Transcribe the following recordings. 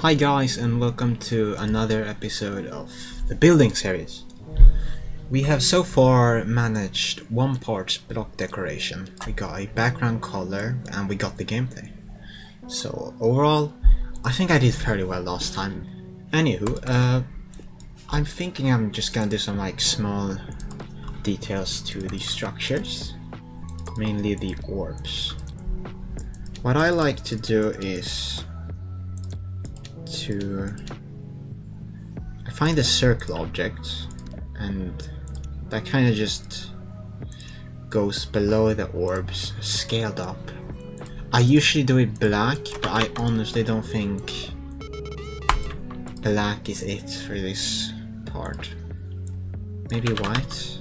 Hi guys, and welcome to another episode of the building series. We have so far managed one part block decoration, we got a background color, and we got the gameplay. So overall, I think I did fairly well last time. Anywho, I'm thinking I'm just gonna do some small details to the structures, mainly the orbs. What I like to do is I find a circle object, and that kind of just goes below the orbs, scaled up. I usually do it black, but I honestly don't think black is it for this part. Maybe white?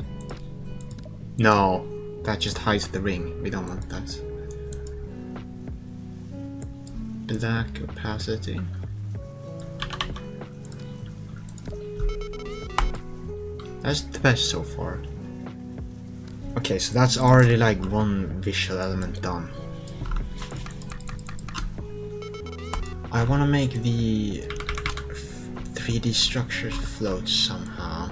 No, that just hides the ring. We don't want that. Black opacity. That's the best so far. Okay, so that's already one visual element done. I want to make the 3D structures float somehow.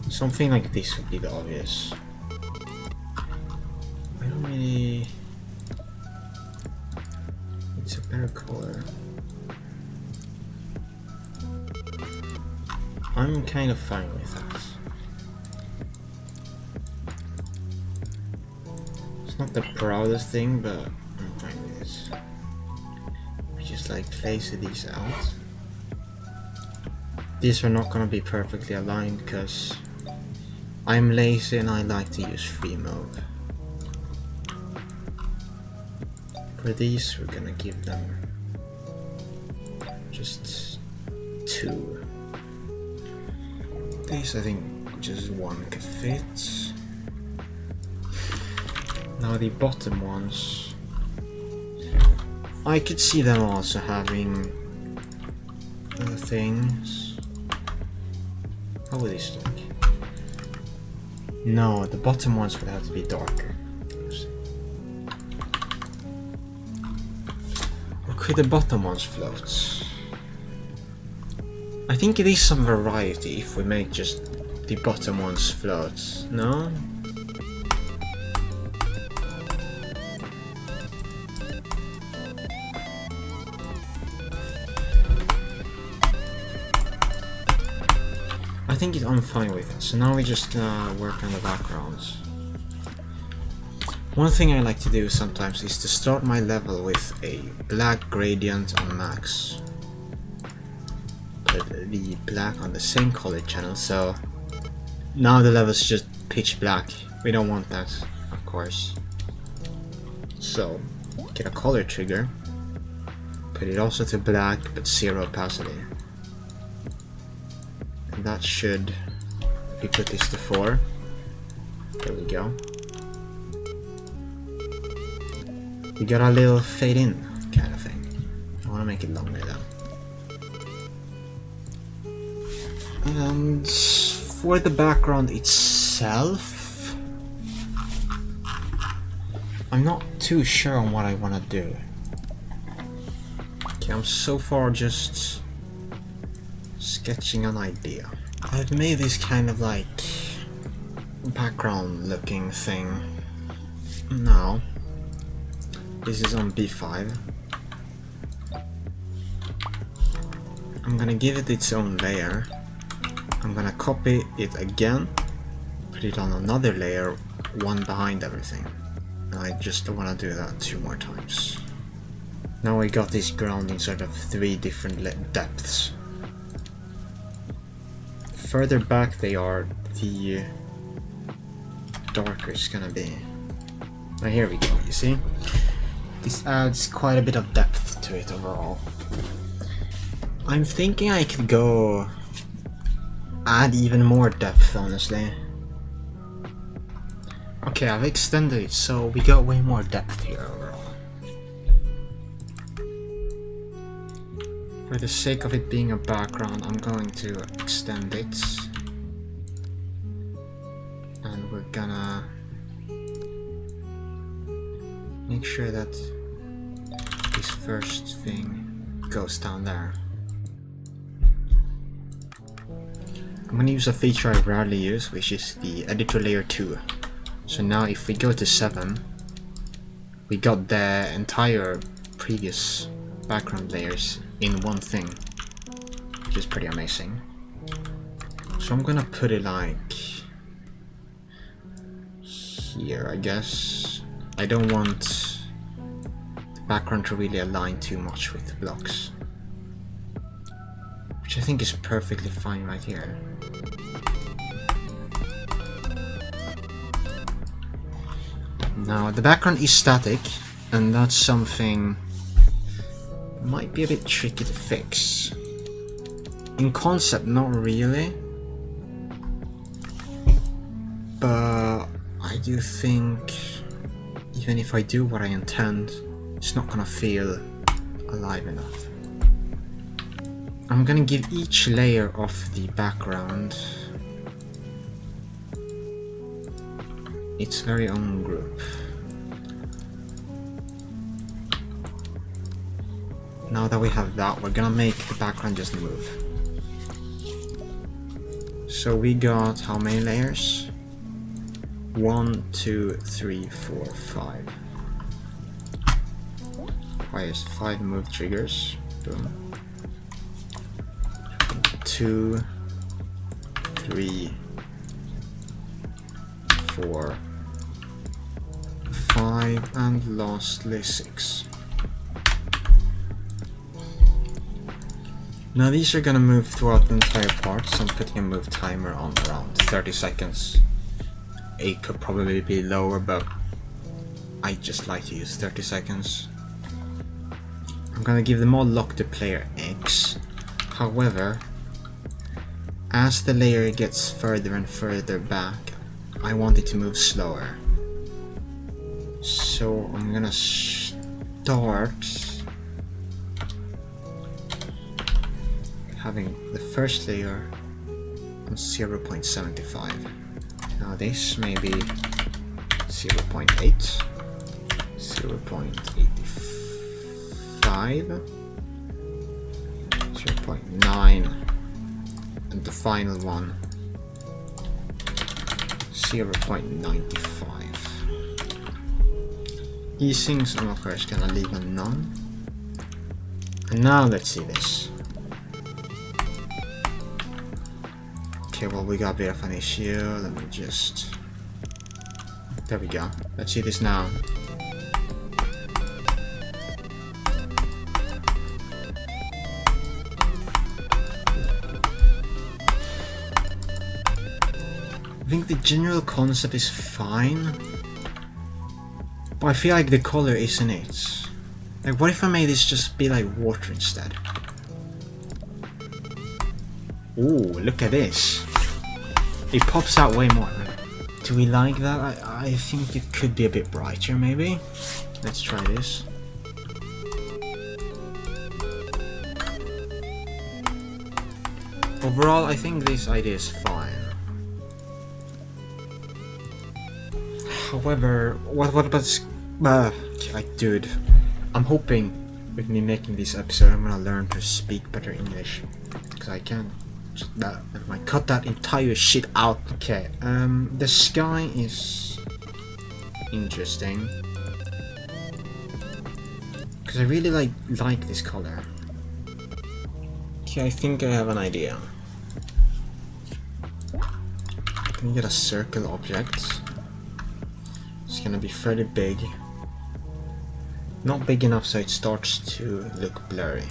Something like this would be the obvious. I don't really... It's a better color. I'm kind of fine with that. It's not the proudest thing, but I'm fine with it. We just place these out. These are not gonna be perfectly aligned because I'm lazy and I like to use free mode. For these, we're gonna give them just 2. These I think just 1 could fit. Now the bottom ones, I could see them also having other things. How would these look? No, the bottom ones would have to be darker. Or could the bottom ones float? I think it is some variety if we make just the bottom ones float, no? I think I'm fine with it, so now we just work on the backgrounds. One thing I like to do sometimes is to start my level with a black gradient on max. Put the black on the same color channel, so now the level's just pitch black. We don't want that, of course. So get a color trigger, put it also to black but 0 opacity. And that should, if we put this to 4, there we go. We got a little fade in kind of thing. I want to make it longer though. And for the background itself, I'm not too sure on what I want to do. Okay, I'm so far just sketching an idea. I've made this kind of background looking thing. Now, this is on B5. I'm gonna give it its own layer. I'm gonna copy it again, put it on another layer, one behind everything. And I just want to do that 2 more times. Now I got this ground in sort of 3 different depths. Further back they are, the darker it's gonna be. Now here we go, you see? This adds quite a bit of depth to it overall. I'm thinking I could go add even more depth, honestly. Okay, I've extended it, so we got way more depth here overall. For the sake of it being a background, I'm going to extend it. And we're gonna make sure that this first thing goes down there. I'm gonna use a feature I rarely use, which is the editor layer 2. So now if we go to 7, we got the entire previous background layers in one thing, which is pretty amazing. So I'm gonna put it like here, I guess. I don't want the background to really align too much with the blocks, which I think is perfectly fine right here. Now the background is static, and that's something might be a bit tricky to fix. In concept, not really, but I do think even if I do what I intend, it's not gonna feel alive enough. I'm gonna give each layer of the background its very own group. Now that we have that, we're gonna make the background just move. So we got how many layers? 1, 2, 3, 4, 5. Requires 5 move triggers. Boom. 2, 3, 4, 5, and lastly 6. Now these are gonna move throughout the entire part, so I'm putting a move timer on around 30 seconds. It could probably be lower, but I just like to use 30 seconds. I'm gonna give them all lock to player X. However, as the layer gets further and further back, I want it to move slower. So I'm gonna start having the first layer on 0.75. Now this may be 0.8, 0.85, 0.9, and the final one 0.95. These things I'm of course gonna leave a none. And now let's see this. Okay, well we got a bit of an issue. Let me just... There we go. Let's see this now. I think the general concept is fine, but I feel like the color isn't it. Like, what if I made this just be like water instead? Ooh, look at this. It pops out way more. Do we like that? I think it could be a bit brighter, maybe. Let's try this. Overall, I think this idea is fine. However, what about like, dude, I'm hoping with me making this episode, I'm gonna learn to speak better English, because I can't. That, I might cut that entire shit out. Okay, the sky is interesting because I really like this color. Okay, I think I have an idea. Can we get a circle object? It's gonna be fairly big. Not big enough so it starts to look blurry.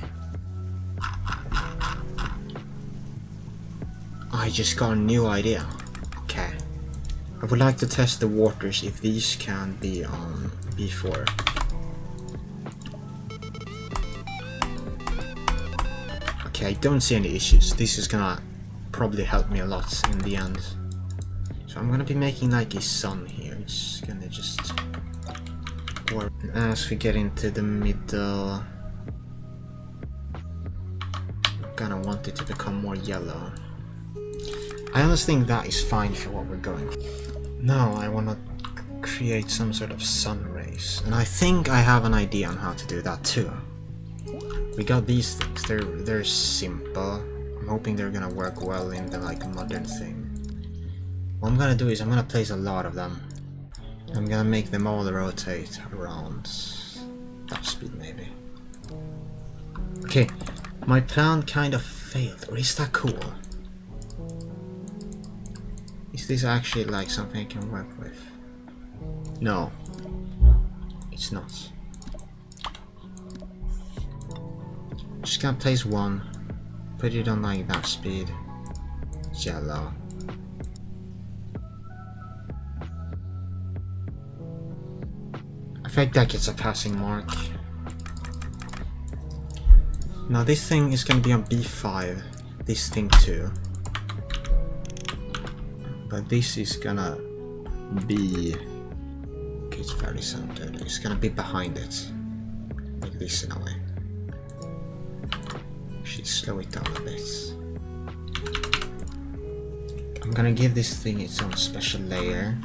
I just got a new idea. Okay. I would like to test the waters if these can be on B4. Okay, I don't see any issues. This is gonna probably help me a lot in the end. So I'm gonna be making like a sun here. It's gonna just work. As we get into the middle, I'm gonna want it to become more yellow. I honestly think that is fine for what we're going for. Now I want to create some sort of sun rays, and I think I have an idea on how to do that too. We got these things. They're simple. I'm hoping they're gonna work well in the like modern thing. What I'm gonna do is I'm gonna place a lot of them. I'm gonna make them all rotate around that speed maybe. Okay, my plan kind of failed. Or is that cool? Is this actually like something I can work with? No, it's not. Just gonna place one, put it on like that speed, yellow. I think that gets a passing mark. Now this thing is gonna be on B5, this thing too. But this is gonna be... okay, it's fairly centered. It's gonna be behind it. Like this in a way. Should slow it down a bit. I'm gonna give this thing its own special layer.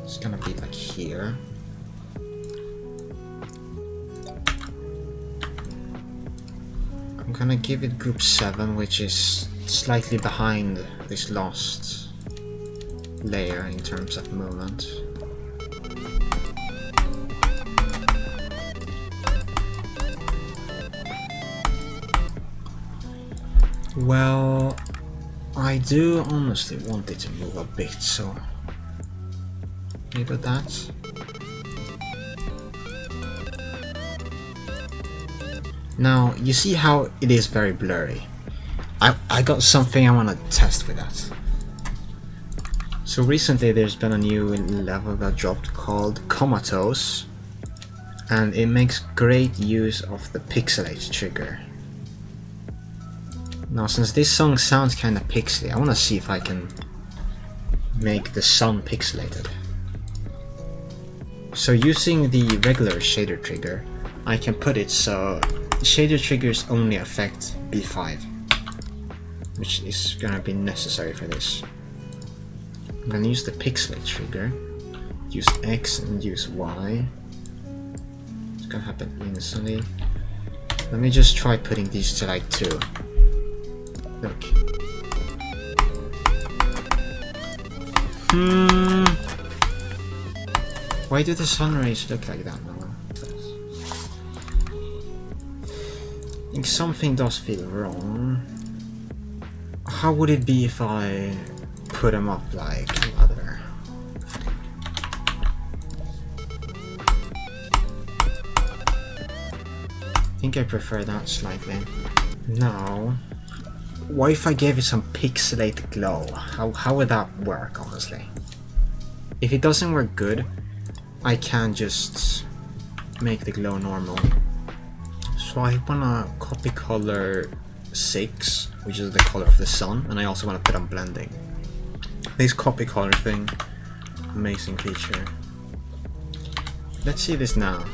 It's gonna be like here. I'm gonna give it group 7, which is slightly behind this last layer in terms of movement. Well, I do honestly want it to move a bit, so maybe that. Now, you see how it is very blurry. I got something I want to test with that. So recently there's been a new level that dropped called Comatose, and it makes great use of the Pixelated trigger. Now, since this song sounds kinda pixely, I wanna see if I can make the sun pixelated. So using the regular shader trigger, I can put it so shader triggers only affect B5, which is gonna be necessary for this. I'm gonna use the pixelate trigger, use X and use Y. It's gonna happen instantly. Let me just try putting these to like 2. Look. Why do the sun rays look like that now? I think something does feel wrong. How would it be if I put them up like another? I think I prefer that slightly. Now, what if I gave it some pixelated glow? How would that work, honestly? If it doesn't work good, I can just make the glow normal. So I wanna copy color 6, which is the color of the sun, and I also wanna put on blending. This copy color thing, amazing feature. Let's see this now.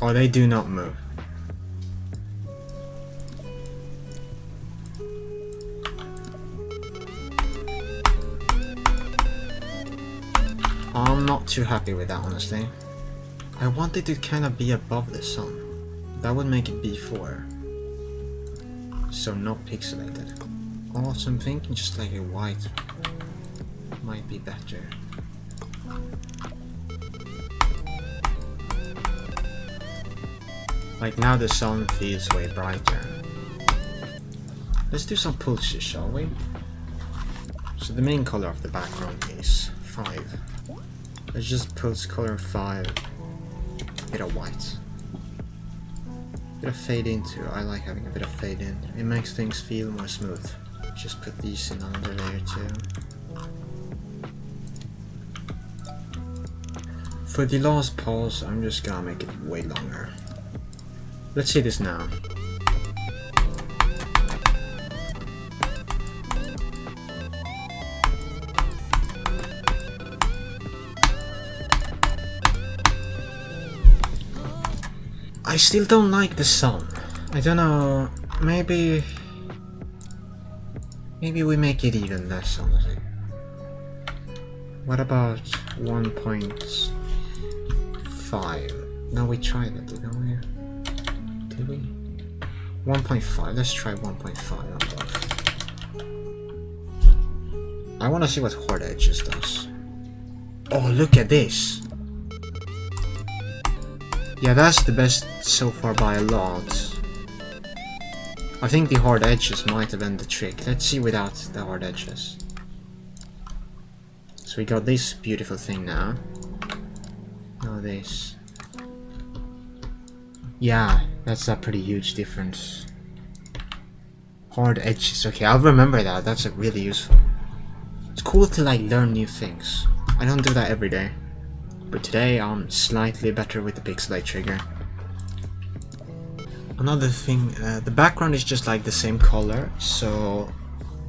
Oh, they do not move. I'm not too happy with that, honestly. I want it to kind of be above the sun. That would make it B4. So not pixelated. Also, I'm thinking just like a white might be better. Like now the sun feels way brighter. Let's do some pulses, shall we? So the main color of the background is 5. Let's just pulse color 5. Bit of white. Bit of fade in too. I like having a bit of fade in. It makes things feel more smooth. Just put these in another layer too. For the last pause, I'm just gonna make it way longer. Let's see this now. I still don't like the sun. I don't know, maybe we make it even less, honestly. What about 1.5? No, we tried it, didn't we? Did we? 1.5. Let's try 1.5 on both. I want to see what hard edges does. Oh, look at this. Yeah, that's the best so far by a lot. I think the hard edges might have been the trick. Let's see without the hard edges. So we got this beautiful thing now. Now this. Yeah, that's a pretty huge difference. Hard edges. Okay, I'll remember that. That's really useful. It's cool to like learn new things. I don't do that every day. But today I'm slightly better with the Pixelated trigger. Another thing, the background is just like the same color, so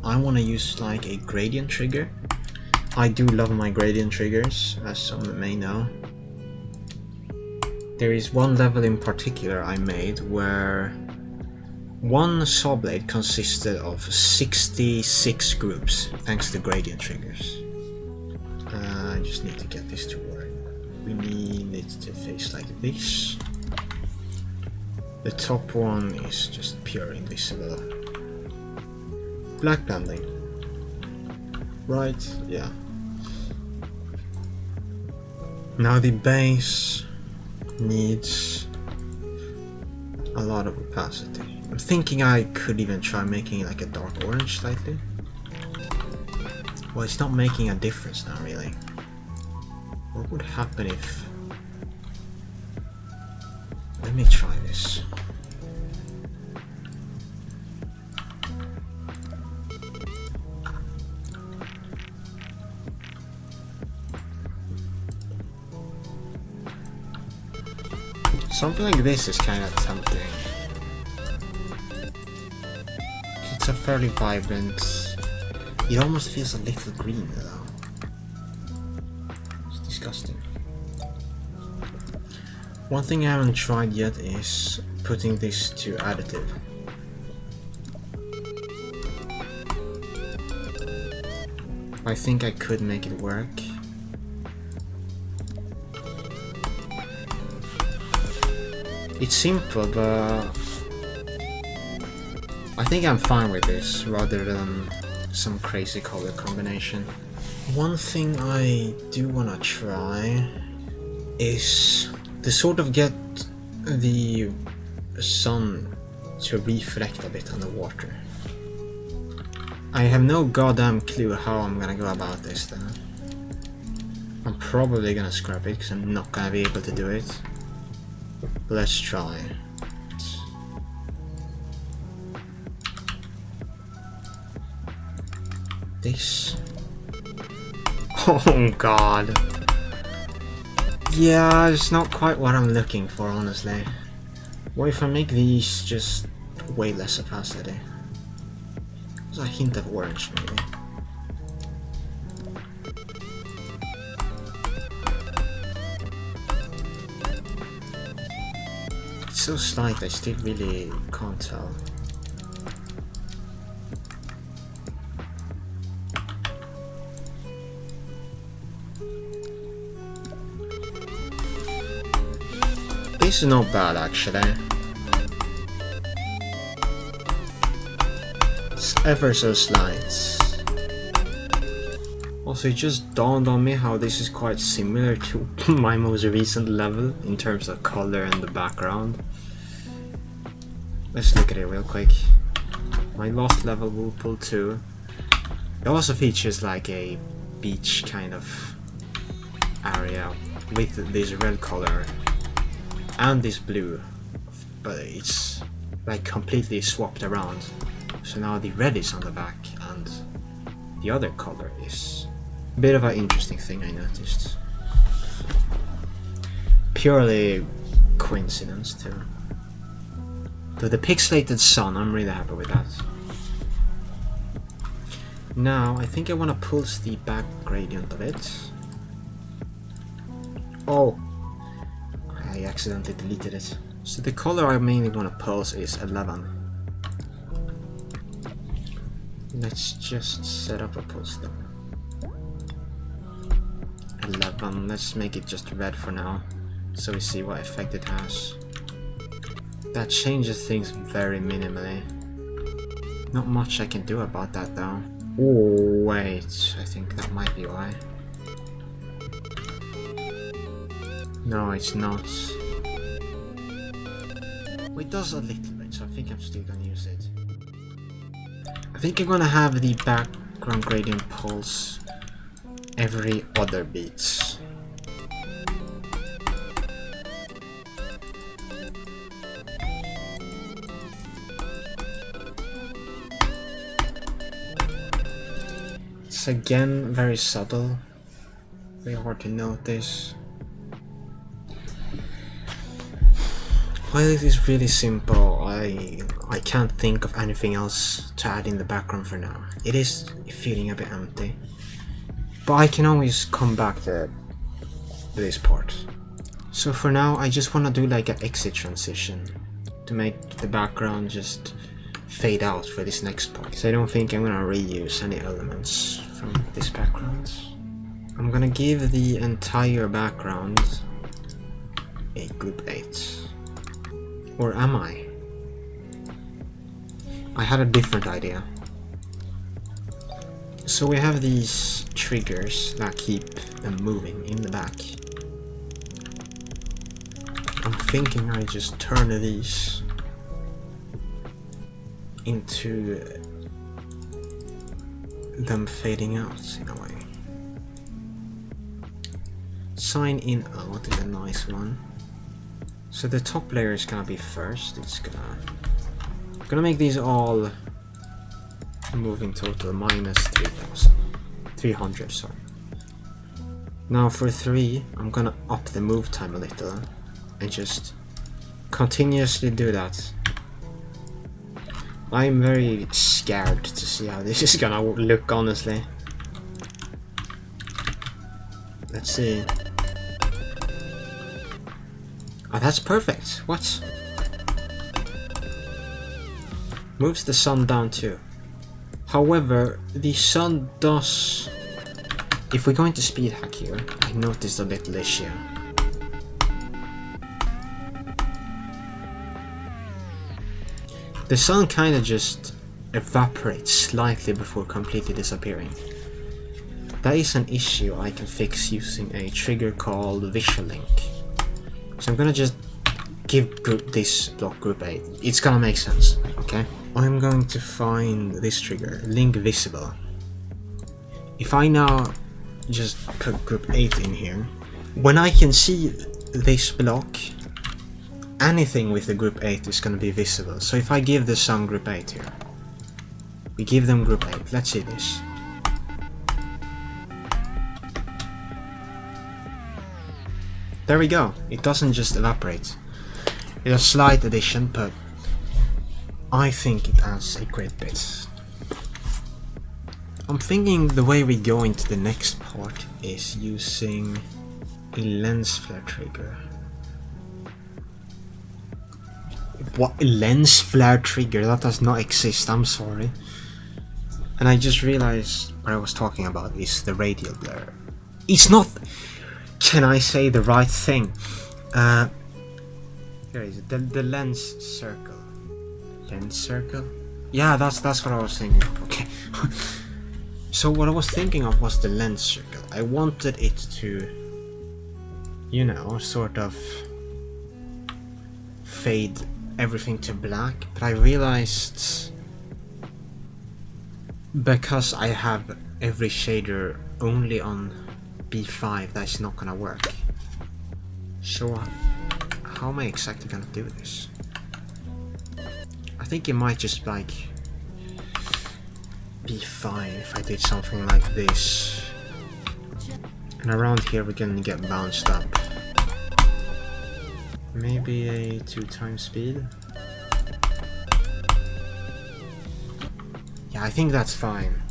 I want to use like a gradient trigger. I do love my gradient triggers, as some may know. There is one level in particular I made where one saw blade consisted of 66 groups, thanks to gradient triggers. I just need to get this to work. We need it to face like this. The top one is just pure invisible. Black blending. Right, yeah. Now the base needs a lot of opacity. I'm thinking I could even try making it like a dark orange slightly. Well, it's not making a difference now really. What would happen if... Let me try this. Something like this is kind of tempting. It's a fairly vibrant... It almost feels a little green though. It's disgusting. One thing I haven't tried yet is putting this to additive. I think I could make it work. It's simple, but I think I'm fine with this rather than some crazy color combination. One thing I do want to try is to sort of get the sun to reflect a bit on the water. I have no goddamn clue how I'm gonna go about this though. I'm probably gonna scrap it because I'm not gonna be able to do it. But let's try. This. Oh god. Yeah, it's not quite what I'm looking for, honestly. What if I make these just way less opacity? There's a hint of orange, maybe. It's so slight, I still really can't tell. This is not bad actually. It's ever so slight. Also, it just dawned on me how this is quite similar to my most recent level in terms of color and the background. Let's look at it real quick. My last level, Whirlpool 2. It also features like a beach kind of area with this red color and this blue, but it's like completely swapped around. So now the red is on the back and the other color is a bit of an interesting thing I noticed. Purely coincidence too. So the pixelated sun, I'm really happy with that. Now I think I want to pulse the back gradient of it. Oh, I accidentally deleted it. So the color I mainly want to pulse is 11. Let's just set up a pulse there. 11, let's make it just red for now, so we see what effect it has. That changes things very minimally. Not much I can do about that though. Oh wait, I think that might be why. No, it's not. Well, it does a little bit, so I think I'm still gonna use it. I think I'm gonna have the background gradient pulse every other beat. It's again very subtle, very hard to notice. While it is really simple, I can't think of anything else to add in the background for now. It is feeling a bit empty, but I can always come back to this part. So for now, I just want to do like an exit transition to make the background just fade out for this next part. So I don't think I'm gonna reuse any elements from this background. I'm gonna give the entire background a group 8. Or am I? I had a different idea. So we have these triggers that keep them moving in the back. I'm thinking I just turn these into them fading out in a way. Sign in out is a nice one. So the top layer is gonna be first. It's gonna make these all move in total minus 300, sorry. Now for 3, I'm gonna up the move time a little and just continuously do that. I'm very scared to see how this is gonna look, honestly. Let's see. Oh, that's perfect. What? Moves the sun down too. However, the sun does... If we're going to speed hack here, I noticed a little issue. The sun kinda just evaporates slightly before completely disappearing. That is an issue I can fix using a trigger called Visual Link. So I'm gonna just give this block group 8. It's gonna make sense, okay? I'm going to find this trigger, link visible. If I now just put group 8 in here, when I can see this block, anything with the group 8 is gonna be visible. So if I give the sun group 8 here, we give them group 8, let's see this. There we go, it doesn't just evaporate. It's a slight addition, but I think it adds a great bit. I'm thinking the way we go into the next part is using a lens flare trigger. What? A lens flare trigger? That does not exist, I'm sorry. And I just realized what I was talking about is the radial blur. It's not... Can I say the right thing? Here is it, the lens circle. Lens circle? Yeah, that's what I was thinking of. Okay. So what I was thinking of was the lens circle. I wanted it to, you know, sort of fade everything to black, but I realized because I have every shader only on B5, that's not gonna work. So how am I exactly gonna do this? I think it might just like be fine if I did something like this. And around here we can get bounced up. Maybe a 2 times speed? Yeah, I think that's fine.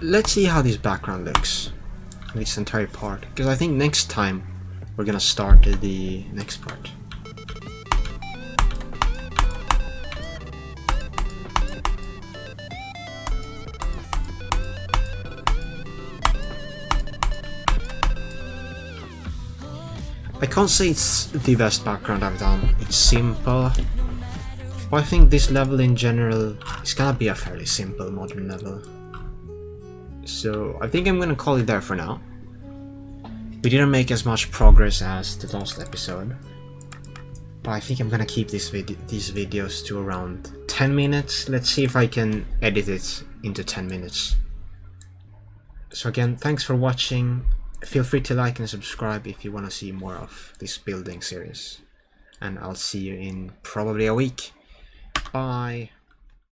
Let's see how this background looks. This entire part. Because I think next time we're gonna start the next part. I can't say it's the best background I've done. It's simple. But I think this level in general is gonna be a fairly simple modern level. So I think I'm gonna call it there for now. We didn't make as much progress as the last episode. But I think I'm gonna keep these videos to around 10 minutes. Let's see if I can edit it into 10 minutes. So again, thanks for watching. Feel free to like and subscribe if you want to see more of this building series. And I'll see you in probably a week. Bye.